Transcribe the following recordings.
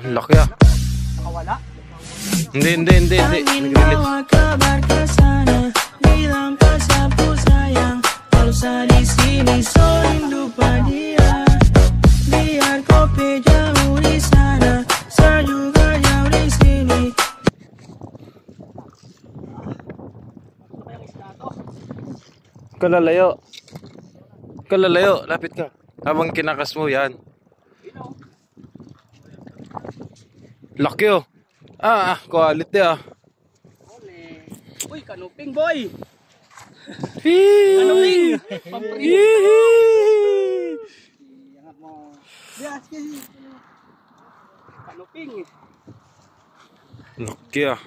Laki ah. Wala? Hindi. Nag-release. Kalalayo, lapit ka. Habang kinakas mo yan. Laki oh. Quality ah. Uy, kanuping boy. Kanuping. Kanuping. Laki ah.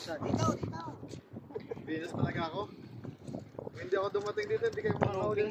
Dito. Venus talaga ako. Kung hindi ako dumating dito, hindi kayo makakaulit.